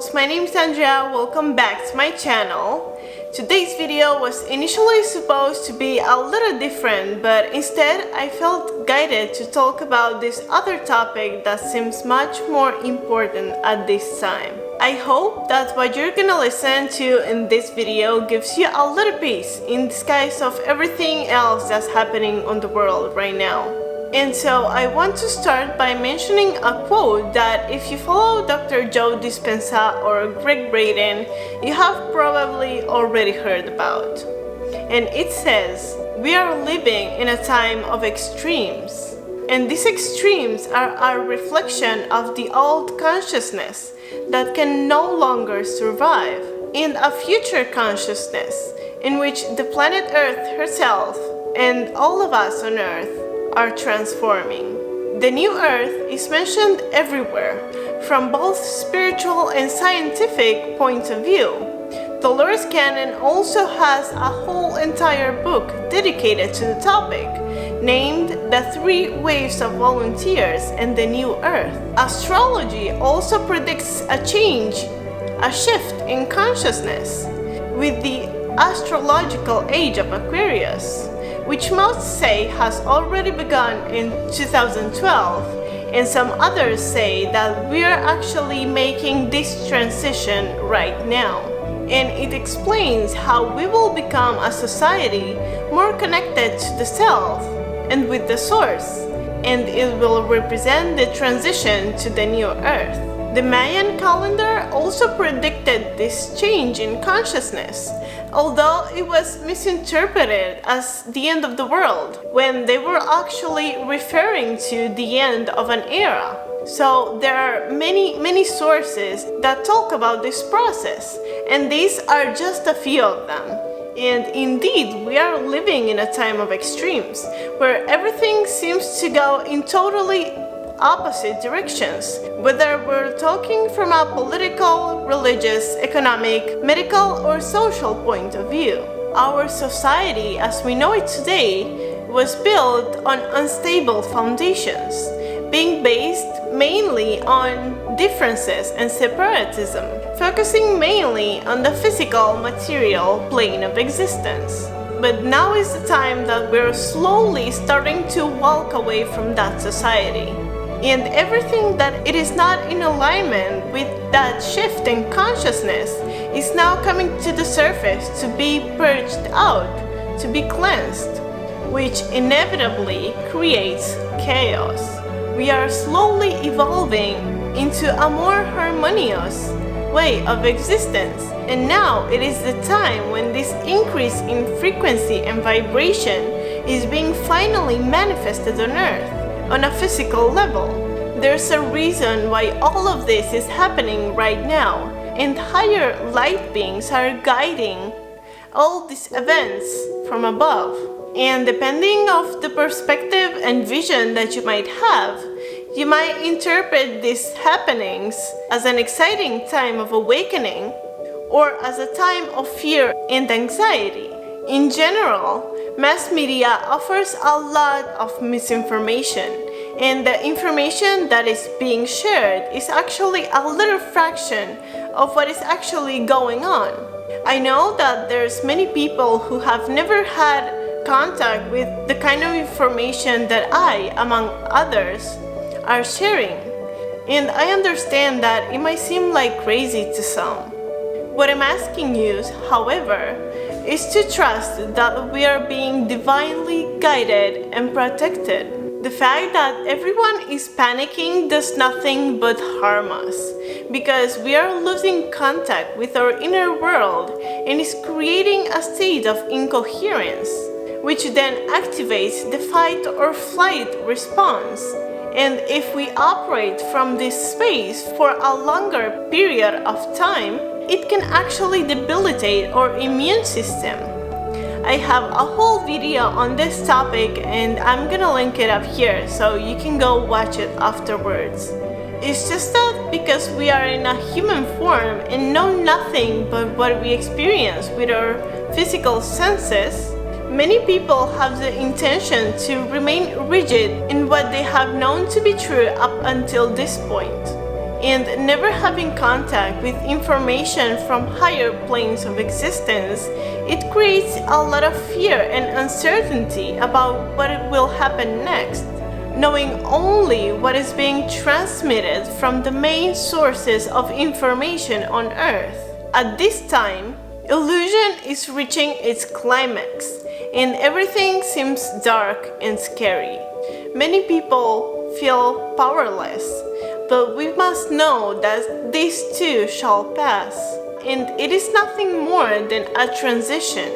folks, my name is Andrea, welcome back to my channel. Today's video was initially supposed to be a little different, but instead I felt guided to talk about this other topic that seems much more important at this time. I hope that what you're gonna listen to in this video gives you a little piece in disguise of everything else that's happening on the world right now. And so I want to start by mentioning a quote that if you follow Dr. Joe Dispenza or Greg Braden, you have probably already heard about. And it says, "We are living in a time of extremes." And these extremes are a reflection of the old consciousness that can no longer survive, and a future consciousness in which the planet Earth herself and all of us on Earth are transforming. The new Earth is mentioned everywhere, from both spiritual and scientific point of view. Dolores Cannon also has a whole entire book dedicated to the topic, named The 3 Waves of Volunteers and the New Earth. Astrology also predicts a change, a shift in consciousness, with the astrological age of Aquarius, which most say has already begun in 2012, and some others say that we are actually making this transition right now. And it explains how we will become a society more connected to the self and with the source, and it will represent the transition to the new Earth. The Mayan calendar also predicted this change in consciousness, although it was misinterpreted as the end of the world, when they were actually referring to the end of an era. So there are many sources that talk about this process, and these are just a few of them. And indeed, we are living in a time of extremes, where everything seems to go in totally opposite directions, whether we're talking from a political, religious, economic, medical, or social point of view. Our society, as we know it today, was built on unstable foundations, being based mainly on differences and separatism, focusing mainly on the physical, material plane of existence. But now is the time that we're slowly starting to walk away from that society. And everything that it is not in alignment with that shift in consciousness is now coming to the surface to be purged out, to be cleansed, which inevitably creates chaos. We are slowly evolving into a more harmonious way of existence, and now it is the time when this increase in frequency and vibration is being finally manifested on Earth on a physical level. There's a reason why all of this is happening right now, and higher light beings are guiding all these events from above. And depending on the perspective and vision that you might have, you might interpret these happenings as an exciting time of awakening, or as a time of fear and anxiety. In general, mass media offers a lot of misinformation, and the information that is being shared is actually a little fraction of what is actually going on. I know that there's many people who have never had contact with the kind of information that I, among others, are sharing, and I understand that it might seem like crazy to some. What I'm asking you, however, is to trust that we are being divinely guided and protected. The fact that everyone is panicking does nothing but harm us, because we are losing contact with our inner world and is creating a state of incoherence, which then activates the fight or flight response. And if we operate from this space for a longer period of time, it can actually debilitate our immune system. I have a whole video on this topic, and I'm gonna link it up here so you can go watch it afterwards. It's just that because we are in a human form and know nothing but what we experience with our physical senses, many people have the intention to remain rigid in what they have known to be true up until this point. and never having contact with information from higher planes of existence, it creates a lot of fear and uncertainty about what will happen next, knowing only what is being transmitted from the main sources of information on Earth. At this time, illusion is reaching its climax, and everything seems dark and scary. Many people feel powerless, but we must know that this too shall pass, and it is nothing more than a transition.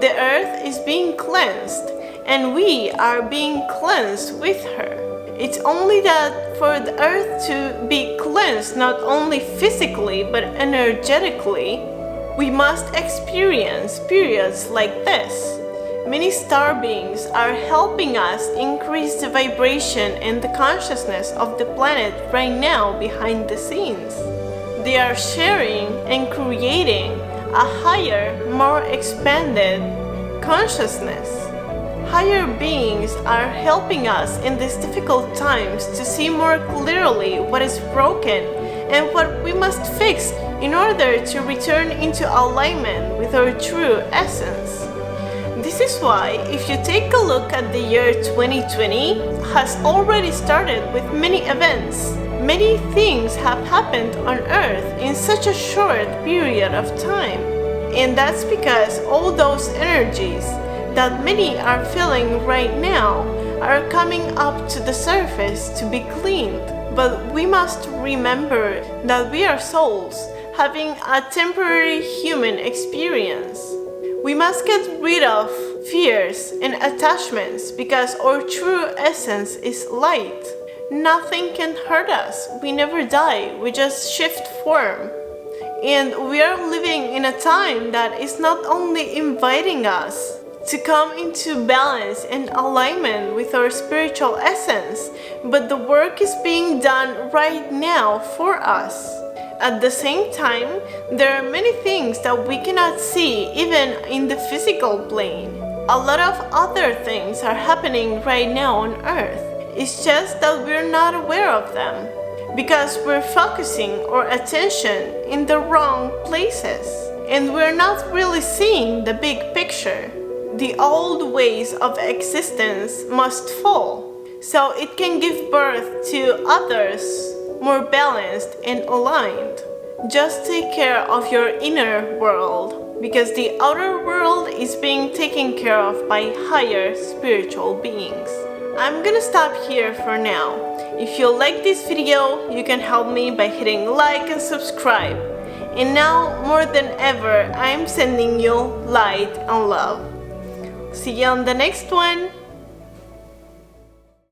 The earth is being cleansed, and we are being cleansed with her. It's only that for the earth to be cleansed not only physically but energetically, we must experience periods like this. Many star beings are helping us increase the vibration and the consciousness of the planet right now behind the scenes. They are sharing and creating a higher, more expanded consciousness. Higher beings are helping us in these difficult times to see more clearly what is broken and what we must fix in order to return into alignment with our true essence. This is why, if you take a look at the year 2020, has already started with many events. Many things have happened on Earth in such a short period of time. And that's because all those energies that many are feeling right now are coming up to the surface to be cleaned. But we must remember that we are souls having a temporary human experience. We must get rid of fears and attachments because our true essence is light. Nothing can hurt us. We never die. We just shift form. And we are living in a time that is not only inviting us to come into balance and alignment with our spiritual essence, but the work is being done right now for us. At the same time, there are many things that we cannot see even in the physical plane. A lot of other things are happening right now on Earth. It's just that we're not aware of them because we're focusing our attention in the wrong places and we're not really seeing the big picture. The old ways of existence must fall so it can give birth to others more balanced and aligned. Just take care of your inner world because the outer world is being taken care of by higher spiritual beings. I'm gonna stop here for now. If you like this video, you can help me by hitting like and subscribe. And now, more than ever, I'm sending you light and love. See you on the next one.